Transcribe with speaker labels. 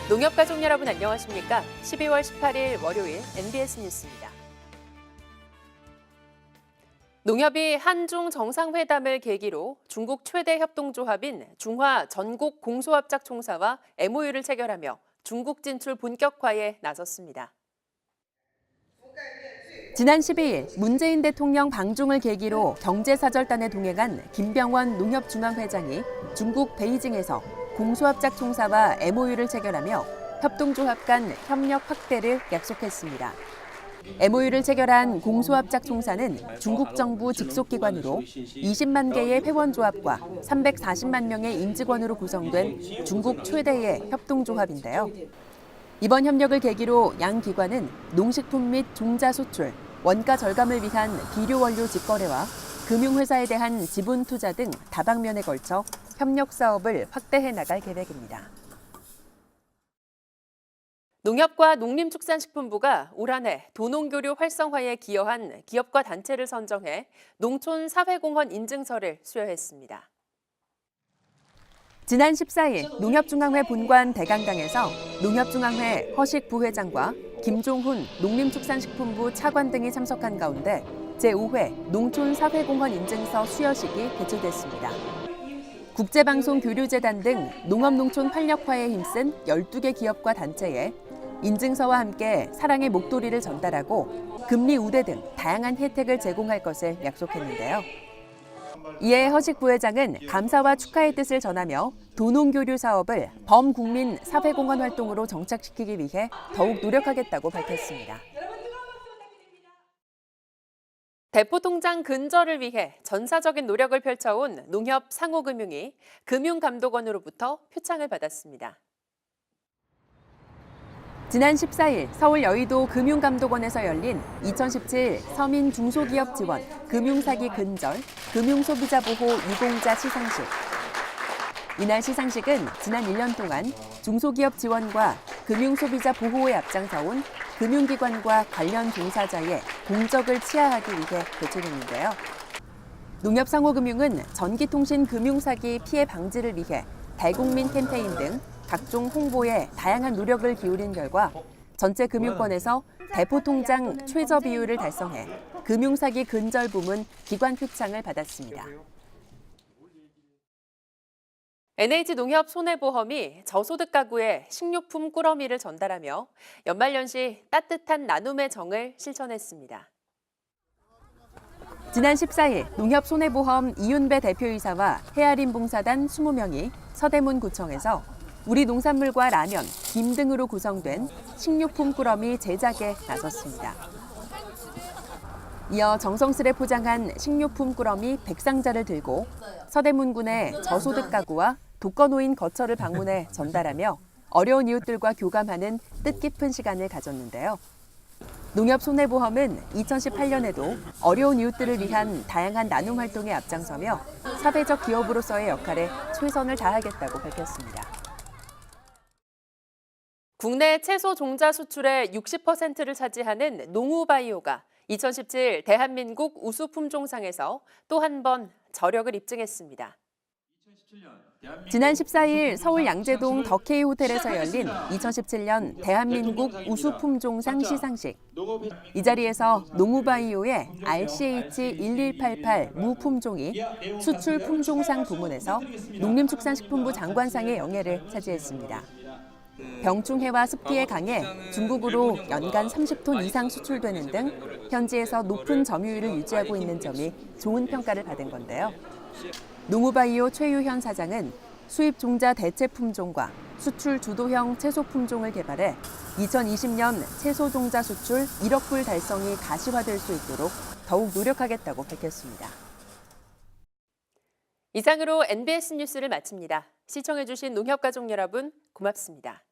Speaker 1: 농협가족 여러분 안녕하십니까? 12월 18일 월요일 NBS 뉴스입니다. 농협이 한중 정상회담을 계기로 중국 최대 협동조합인 중화 전국 공소합작 총사와 MOU를 체결하며 중국 진출 본격화에 나섰습니다. 지난 12일 문재인 대통령 방중을 계기로 경제사절단에 동행한 김병원 농협중앙회장이 중국 베이징에서 공소합작 총사와 MOU를 체결하며 협동조합 간 협력 확대를 약속했습니다. MOU를 체결한 공소합작 총사는 중국 정부 직속기관으로 20만 개의 회원조합과 340만 명의 임직원으로 구성된 중국 최대의 협동조합인데요. 이번 협력을 계기로 양 기관은 농식품 및 종자 수출, 원가 절감을 위한 비료 원료 직거래와 금융회사에 대한 지분 투자 등 다방면에 걸쳐 협력 사업을 확대해 나갈 계획입니다. 농협과 농림축산식품부가 올 한 해 도농교류 활성화에 기여한 기업과 단체를 선정해 농촌사회공헌 인증서를 수여했습니다. 지난 14일 농협중앙회 본관 대강당에서 농협중앙회 허식 부회장과 김종훈 농림축산식품부 차관 등이 참석한 가운데 제5회 농촌사회공헌 인증서 수여식이 개최됐습니다. 국제방송교류재단 등 농업농촌 활력화에 힘쓴 12개 기업과 단체에 인증서와 함께 사랑의 목도리를 전달하고 금리 우대 등 다양한 혜택을 제공할 것을 약속했는데요. 이에 허식 부회장은 감사와 축하의 뜻을 전하며 도농교류 사업을 범국민 사회공헌 활동으로 정착시키기 위해 더욱 노력하겠다고 밝혔습니다. 대포통장 근절을 위해 전사적인 노력을 펼쳐온 농협 상호금융이 금융감독원으로부터 표창을 받았습니다. 지난 14일 서울 여의도 금융감독원에서 열린 2017 서민 중소기업 지원 금융사기 근절 금융소비자보호 유공자 시상식. 이날 시상식은 지난 1년 동안 중소기업 지원과 금융소비자 보호에 앞장서온 금융기관과 관련 종사자의 공적을 치하하기 위해 개최됐는데요. 농협상호금융은 전기통신 금융사기 피해 방지를 위해 대국민 캠페인 등 각종 홍보에 다양한 노력을 기울인 결과 전체 금융권에서 대포통장 최저 비율을 달성해 금융사기 근절 부문 기관 표창을 받았습니다. NH농협 손해보험이 저소득 가구에 식료품 꾸러미를 전달하며 연말연시 따뜻한 나눔의 정을 실천했습니다. 지난 14일 농협 손해보험 이윤배 대표이사와 헤아림 봉사단 20명이 서대문구청에서 우리 농산물과 라면, 김 등으로 구성된 식료품 꾸러미 제작에 나섰습니다. 이어 정성스레 포장한 식료품 꾸러미 100상자를 들고 서대문군의 저소득 가구와 독거노인 거처를 방문해 전달하며 어려운 이웃들과 교감하는 뜻깊은 시간을 가졌는데요. 농협 손해보험은 2018년에도 어려운 이웃들을 위한 다양한 나눔 활동에 앞장서며 사회적 기업으로서의 역할에 최선을 다하겠다고 밝혔습니다. 국내 채소 종자 수출의 60%를 차지하는 농우바이오가 2017 대한민국 우수품종상에서 또 한 번 저력을 입증했습니다. 지난 14일 서울 양재동 더케이 호텔에서 열린 2017년 대한민국 우수품종상 시상식. 이 자리에서 농우바이오의 RCH1188 무품종이 수출 품종상 부문에서 농림축산식품부 장관상의 영예를 차지했습니다. 병충해와 습기에 강해 중국으로 연간 30톤 이상 수출되는 등 현지에서 높은 점유율을 유지하고 있는 점이 좋은 평가를 받은 건데요. 농우바이오 최유현 사장은 수입 종자 대체 품종과 수출 주도형 채소 품종을 개발해 2020년 채소 종자 수출 1억 불 달성이 가시화될 수 있도록 더욱 노력하겠다고 밝혔습니다. 이상으로 NBS 뉴스를 마칩니다. 시청해주신 농협가족 여러분 고맙습니다.